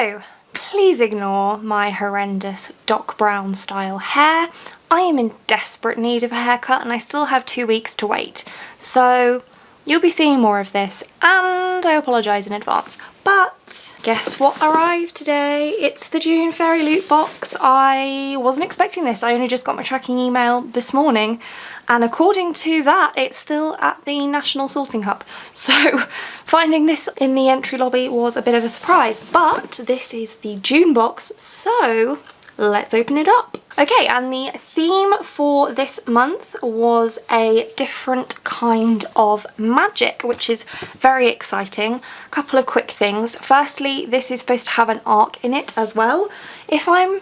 So, please ignore my horrendous Doc Brown style hair. I am in desperate need of a haircut and I still have 2 weeks to wait. So, you'll be seeing more of this, and I apologise in advance. But guess what arrived today? It's the June Fairyloot box. I wasn't expecting this. I only just got my tracking email this morning, and according to that, it's still at the National Sorting Hub. So finding this in the entry lobby was a bit of a surprise, but this is the June box, so let's open it up. Okay, and the theme for this month was a different kind of magic, which is very exciting. A couple of quick things. Firstly, this is supposed to have an arc in it as well, if I'm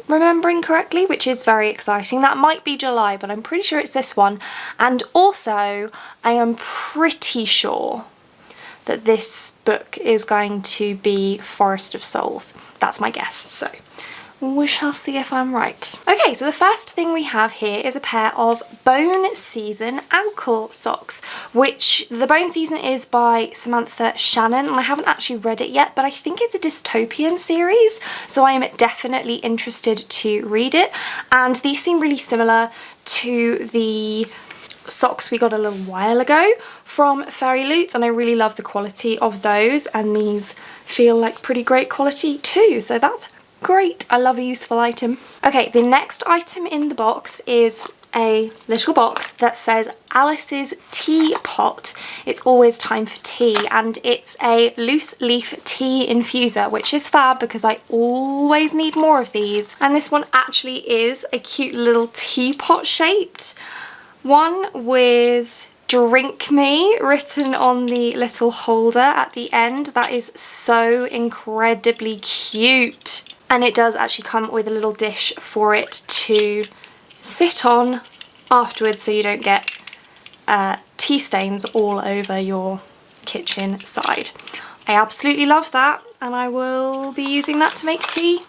remembering correctly, which is very exciting. That might be July, but I'm pretty sure it's this one. And also, I am pretty sure that this book is going to be Forest of Souls. That's my guess, so we shall see if I'm right. Okay, so the first thing we have here is a pair of Bone Season ankle socks, which the Bone Season is by Samantha Shannon, and I haven't actually read it yet, but I think it's a dystopian series, so I am definitely interested to read it. And these seem really similar to the socks we got a little while ago from Fairyloot, and I really love the quality of those, and these feel like pretty great quality too, so that's great. I love a useful item. Okay, the next item in the box is a little box that says Alice's Teapot. It's always time for tea, and it's a loose leaf tea infuser, which is fab because I always need more of these. And this one actually is a cute little teapot shaped one with "Drink Me" written on the little holder at the end. That is so incredibly cute. And it does actually come with a little dish for it to sit on afterwards so you don't get tea stains all over your kitchen side. I absolutely love that, and I will be using that to make tea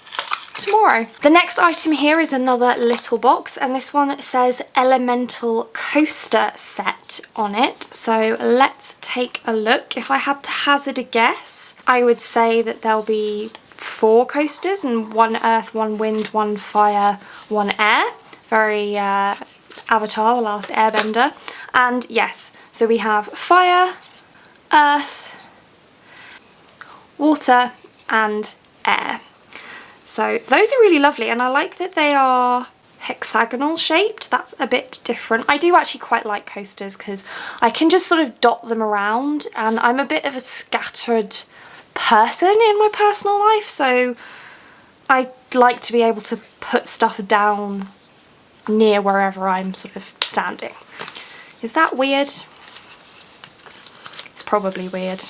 tomorrow. The next item here is another little box, and this one says Elemental Coaster Set on it. So let's take a look. If I had to hazard a guess, I would say that there'll be 4 coasters, and 1 earth, 1 wind, 1 fire, 1 air. Very Avatar, The Last Airbender. And yes, so we have fire, earth, water and air. So those are really lovely, and I like that they are hexagonal shaped. That's a bit different. I do actually quite like coasters because I can just sort of dot them around, and I'm a bit of a scattered person in my personal life, so I like to be able to put stuff down near wherever I'm sort of standing. Is that weird? It's probably weird.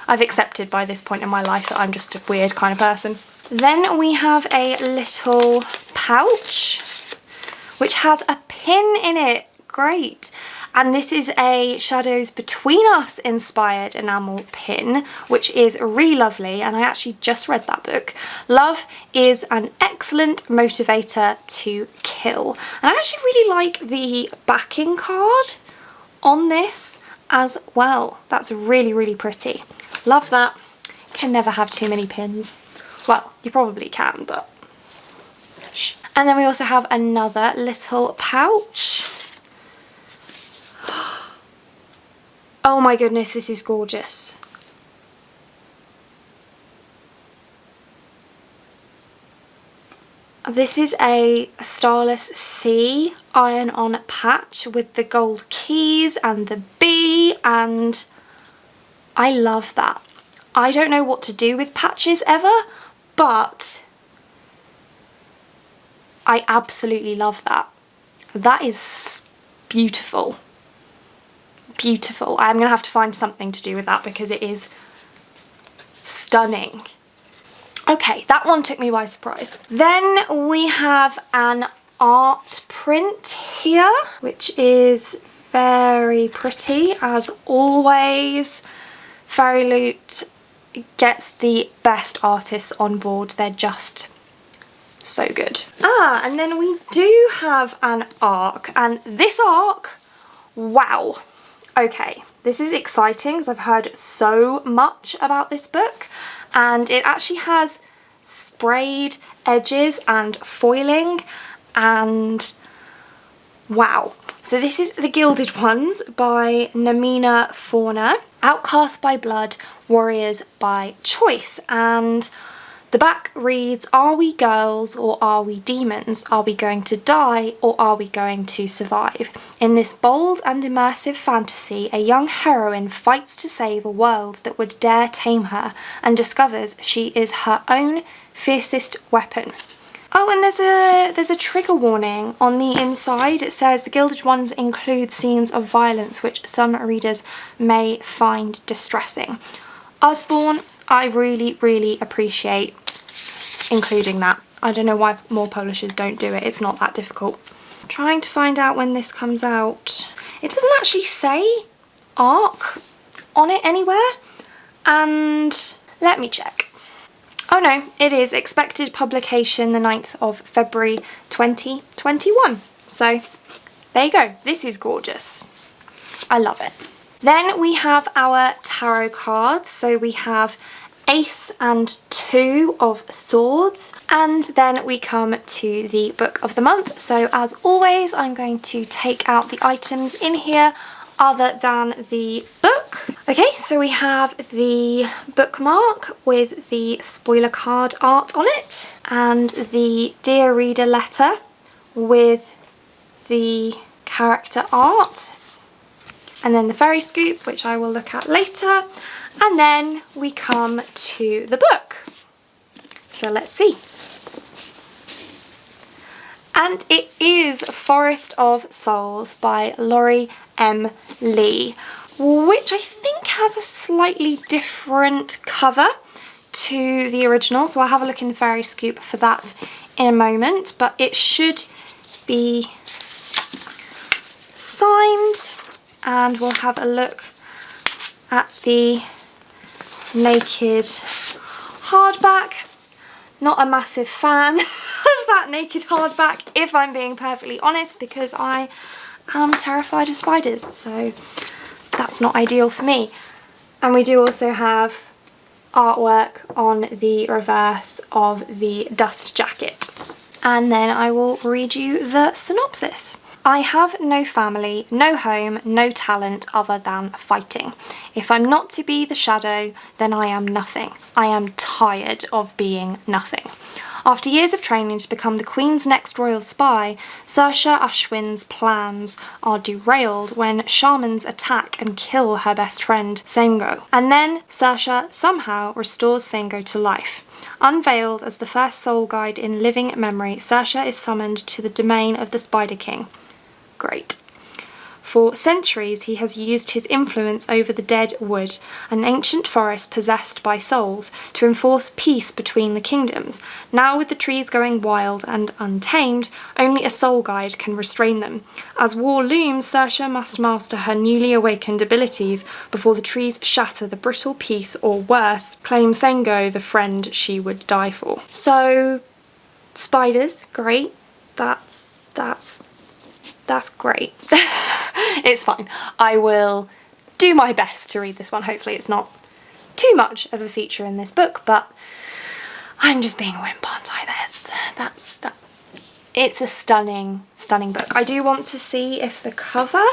I've accepted by this point in my life that I'm just a weird kind of person. Then we have a little pouch which has a pin in it. Great. And this is a Shadows Between Us inspired enamel pin, which is really lovely, and I actually just read that book. Love is an excellent motivator to kill. And I actually really like the backing card on this as well. That's really, really pretty. Love that. Can never have too many pins. Well, you probably can, but shh. And then we also have another little pouch. Oh my goodness, this is gorgeous. This is a Starless Sea iron-on patch with the gold keys and the bee, and I love that. I don't know what to do with patches ever, but I absolutely love that. That is beautiful. Beautiful. I'm going to have to find something to do with that because it is stunning. Okay, that one took me by surprise. Then we have an art print here, which is very pretty as always. Fairyloot gets the best artists on board. They're just so good. And then we do have an arc, and this arc, wow. Okay, This is exciting because I've heard so much about this book, and it actually has sprayed edges and foiling, and wow. So this is The Gilded Ones by Namina Fauna, Outcast by Blood, Warriors by Choice, and the back reads, are we girls or are we demons? Are we going to die or are we going to survive? In this bold and immersive fantasy, a young heroine fights to save a world that would dare tame her and discovers she is her own fiercest weapon. Oh, and there's a trigger warning on the inside. It says The Gilded Ones include scenes of violence which some readers may find distressing. Usborne, I really, really appreciate including that. I don't know why more publishers don't do it. It's not that difficult. Trying to find out when this comes out. It doesn't actually say ARC on it anywhere. And let me check. Oh no, it is expected publication the 9th of February 2021. So there you go. This is gorgeous. I love it. Then we have our tarot cards. So we have Ace and 2 of Swords, and then we come to the book of the month. So as always, I'm going to take out the items in here other than the book. Okay, so we have the bookmark with the spoiler card art on it, and the Dear Reader letter with the character art, and then the fairy scoop, which I will look at later. And then we come to the book. So let's see. And it is Forest of Souls by Laurie M. Lee, which I think has a slightly different cover to the original. So I'll have a look in the fairy scoop for that in a moment, but it should be signed, and we'll have a look at the naked hardback. Not a massive fan of that naked hardback, if I'm being perfectly honest, because I am terrified of spiders, so that's not ideal for me. And we do also have artwork on the reverse of the dust jacket. And then I will read you the synopsis. I have no family, no home, no talent other than fighting. If I'm not to be the shadow, then I am nothing. I am tired of being nothing. After years of training to become the Queen's next royal spy, Saoirse Ashwin's plans are derailed when shamans attack and kill her best friend, Sengo. And then Saoirse somehow restores Sengo to life. Unveiled as the first soul guide in living memory, Saoirse is summoned to the domain of the Spider King. Great. For centuries he has used his influence over the Dead Wood, an ancient forest possessed by souls, to enforce peace between the kingdoms. Now with the trees going wild and untamed, only a soul guide can restrain them. As war looms, Saoirse must master her newly awakened abilities before the trees shatter the brittle peace, or worse, claim Sengo, the friend she would die for. So, spiders, great. That's great. It's fine. I will do my best to read this one. Hopefully it's not too much of a feature in this book, but I'm just being a wimp, aren't I? It's a stunning, stunning book. I do want to see if the cover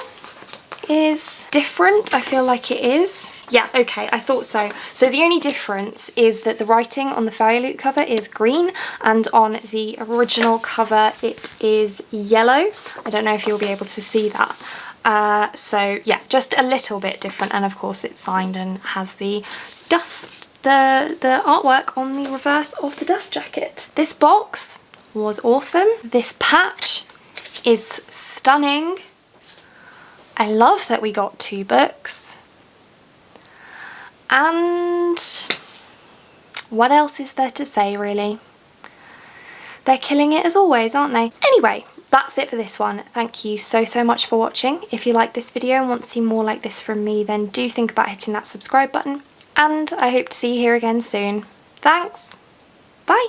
is different. I feel like it is. Yeah, okay, I thought so. So the only difference is that the writing on the Fairyloot cover is green, and on the original cover it is yellow. I don't know if you'll be able to see that. So yeah, just a little bit different, and of course it's signed and has the dust, the artwork on the reverse of the dust jacket. This box was awesome. This patch is stunning. I love that we got 2 books. And what else is there to say, really? They're killing it as always, aren't they? Anyway, that's it for this one. Thank you so much for watching. If you like this video and want to see more like this from me, then do think about hitting that subscribe button. And I hope to see you here again soon. Thanks. Bye.